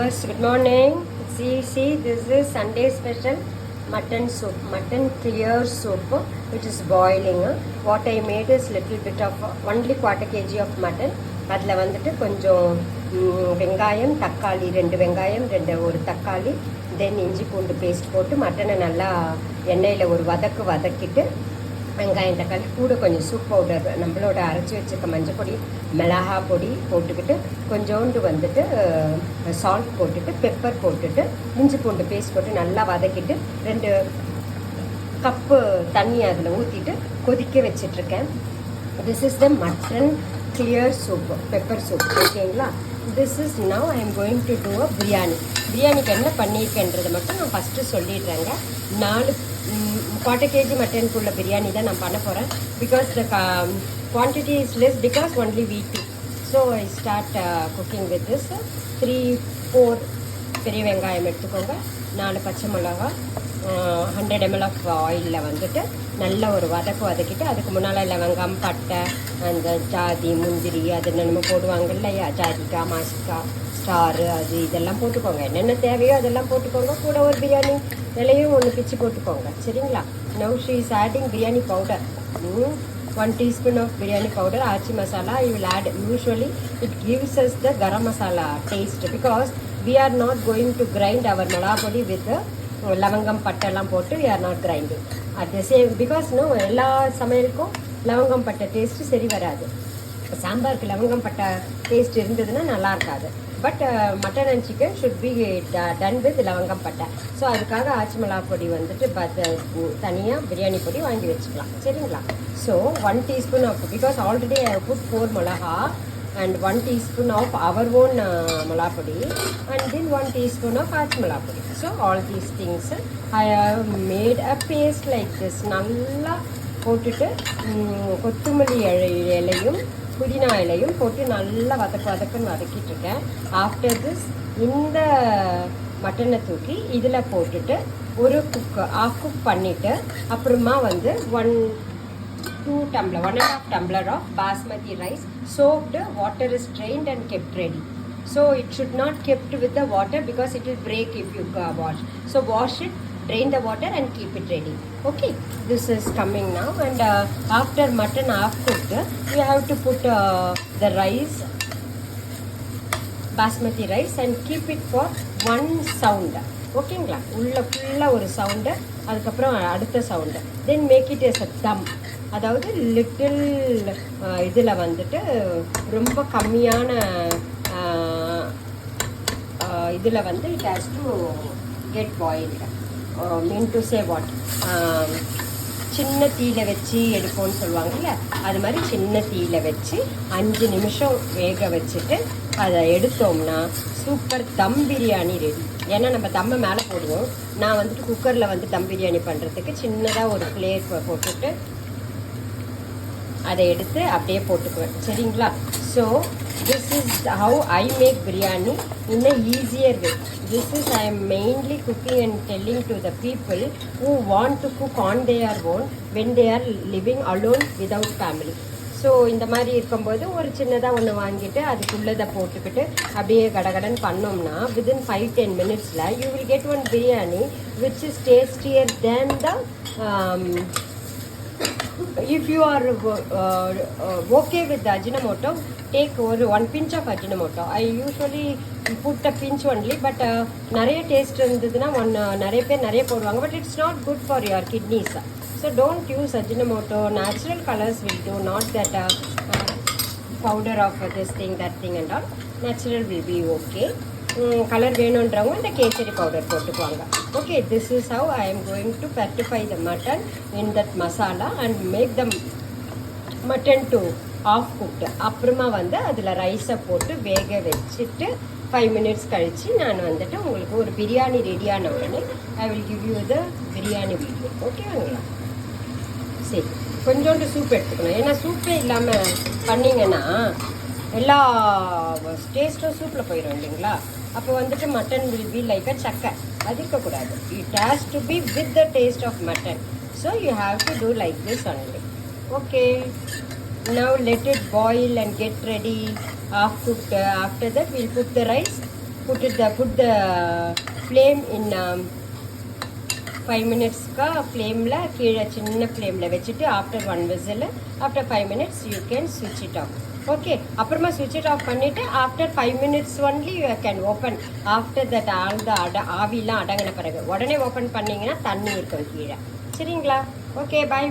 viewers, good morning. See, this is Sunday special mutton soup, mutton clear soup, which is boiling. What I made is little bit of only quarter kg of mutton. அதில் வந்துட்டு கொஞ்சம் வெங்காயம் தக்காளி ரெண்டு வெங்காயம் ஒரு தக்காளி தென் இஞ்சி பூண்டு பேஸ்ட் போட்டு மட்டனை நல்லா எண்ணெயில் ஒரு வதக்கிட்டு வெங்காயம் தக்காளி கூட கொஞ்சம் சூப் பவுடர் நம்மளோட அரைச்சி வச்சுருக்க மஞ்சள் பொடி மிளகா பொடி போட்டுக்கிட்டு கொஞ்சோண்டு வந்துட்டு சால்ட் போட்டுட்டு பெப்பர் போட்டுட்டு இஞ்சி பூண்டு பேஸ்ட் போட்டு நல்லா வதக்கிட்டு 2 கப்பு தண்ணி அதில் ஊற்றிட்டு கொதிக்க வச்சிட்ருக்கேன். This is the mutton clear soup, pepper soup. ஓகேங்களா? This is now I am going to do a பிரியாணிக்கு என்ன பண்ணியிருக்கேன்றதை மட்டும் நான் ஃபஸ்ட்டு சொல்லிடுறேங்க. 4 quarter kg மட்டனுக்குள்ள பிரியாணி தான் நான் பண்ண போகிறேன். Because the quantity is less because only week. So I start cooking with this. 3-4 பெரிய வெங்காயம் எடுத்துக்கோங்க, 4 பச்சை மிளகா, 100 ml ஆஃப் ஆயிலில் வந்துட்டு நல்ல ஒரு வதக்கிட்டு அதுக்கு முன்னால் லவங்கம் பட்டை அந்த ஜாதி முந்திரி அது நம்ம போடுவாங்க இல்லையா, ஜாதிக்காய் மாசிக்காய் ஸ்டாரு அது இதெல்லாம் போட்டுக்கோங்க. என்னென்ன தேவையோ அதெல்லாம் போட்டுக்கோங்க. கூட ஒரு பிரியாணி இலையும் ஒன்று பிச்சு போட்டுக்கோங்க. சரிங்களா? Now she is adding biryani powder. 1 teaspoon of biryani powder, achi masala. You will add, usually it gives us the garam masala taste because we are not going to grind our malapodi with the lavangam பட்டெல்லாம் போட்டு we are not grinding at the same because no எல்லா சமையலுக்கும் லவங்கம் பட்டை taste சரி வராது. சாம்பாருக்கு லவங்கம் பட்டை taste இருந்ததுன்னா நல்லா இருக்காது. But mutton and chicken should be done with லவங்கம் பட்டை. ஸோ அதுக்காக ஆச்சி மிளகா பொடி வந்துட்டு தனியாக பிரியாணி பொடி வாங்கி வச்சுக்கலாம். சரிங்களா? So 1 teaspoon of because already I put 4 மிளகா and 1 teaspoon of our own malapodi and then 1 teaspoon of achi malapodi. So all these things I have made a paste like this. நல்லா போட்டுட்டு கொத்தமல்லி இலையும் புதினா இலையும் போட்டு நல்லா வதக்குன்னு வதக்கிட்டு இருக்கேன். ஆஃப்டர் திஸ் இந்த மட்டனை தூக்கி இதில் போட்டுட்டு ஒரு ஆஃப் குக் பண்ணிவிட்டு அப்புறமா வந்து 1.5 tumbler of basmati rice. Soaked water is drained and kept ready. So it should not kept with the water because it will break if you wash. So wash it, drain the water and keep it ready. Okay, this is coming now. And after mutton half cooked, you have to put the rice, basmati rice, and keep it for 1 sound. ஓகேங்களா? உள்ள ஃபுல்லாக ஒரு sound, அதுக்கப்புறம் அடுத்த sound, then make it as a dum. அதாவது little இதில் வந்துட்டு ரொம்ப கம்மியான இதில் வந்து it has to get boiled. Mean to say what, சின்ன தீயில வச்சு எடுப்போம்னு சொல்லுவாங்கல்ல, அது மாதிரி சின்ன தீயில வச்சு 5 நிமிஷம் வேக வச்சுட்டு அதை எடுத்தோம்னா சூப்பர் தம் பிரியாணி ரெடி. ஏன்னா நம்ம தம்மை மேலே போடுவோம். நான் வந்துட்டு குக்கரில் வந்து தம் பிரியாணி பண்ணுறதுக்கு சின்னதாக ஒரு பிளேட் போட்டுட்டு அதை எடுத்து அப்படியே போட்டுக்குவேன். சரிங்களா? So this is how I make biryani in a easier way. This is I am mainly cooking and telling to the people who want to cook on their own when they are living alone without family. So இந்த மாதிரி இருக்கும்போது ஒரு சின்னதாக ஒன்று வாங்கிட்டு அதுக்குள்ளதை போட்டுக்கிட்டு அப்படியே கடகடன்னு பண்ணோம்னா within 5-10 minutesல you will get one biryani which is tastier than the if you are okay with the Ajinomoto, take 1 pinch of Ajinomoto. I usually put a pinch only, but நிறைய டேஸ்ட் இருந்ததுன்னா நிறைய பேர் நிறைய போடுவாங்க. But it's not good for your kidneys. So don't use Ajinomoto. Natural colors will do, not that powder of this thing, that thing and all. Natural will be okay. Colour வேணுன்றவங்க இந்த kesari powder போட்டுக்குவாங்க. Okay, this is how I am going to fortify the mutton in that masala and make the mutton to half cooked. அப்புறமா வந்து அதில் ரைஸை போட்டு வேக வச்சுட்டு 5 minutes கழித்து நான் வந்துட்டு உங்களுக்கு ஒரு பிரியாணி ரெடியான உடனே I will give you the biryani video. ஓகேங்களா? சரி, கொஞ்சோண்டு சூப் எடுத்துக்கணும். ஏன்னா சூப்பே இல்லாமல் பண்ணிங்கன்னா எல்லா டேஸ்ட்டும் சூப்பில் போயிடும் இல்லைங்களா? அப்போ வந்துட்டு mutton will be like a சக்கை. அது இருக்கக்கூடாது. It has to be with the taste of mutton. So you have to do like this only. Okay, now let it boil and get ready, half cooked. After that we'll put the rice, put the flame in 5 minutes-க்கு ஃப்ளேமில் கீழே சின்ன ஃப்ளேமில் வச்சுட்டு after 1 whistle after 5 minutes you can switch it off. Okay, அப்புறமா switch it off பண்ணிவிட்டு after 5 minutes only you can open. After that all the ஆவிலாம் அடங்கின பிறகு உடனே ஓப்பன் பண்ணிங்கன்னா தண்ணி இருக்கும் கீழே. சரிங்களா? ஓகே, பாய்.